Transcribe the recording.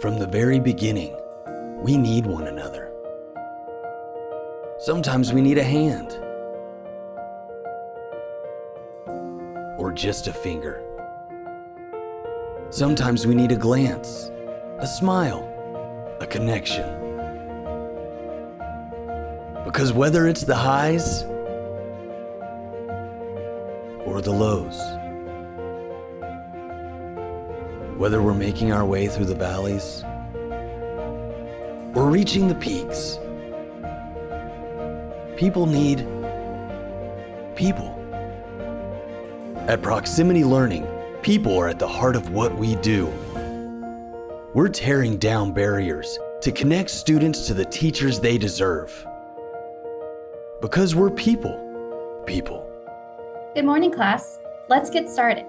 From the very beginning, we need one another. Sometimes we need a hand, or just a finger. Sometimes we need a glance, a smile, a connection. Because whether it's the highs or the lows, whether we're making our way through the valleys or reaching the peaks, people need people. At Proximity Learning, people are at the heart of what we do. We're tearing down barriers to connect students to the teachers they deserve. Because we're people. Good morning, class. Let's get started.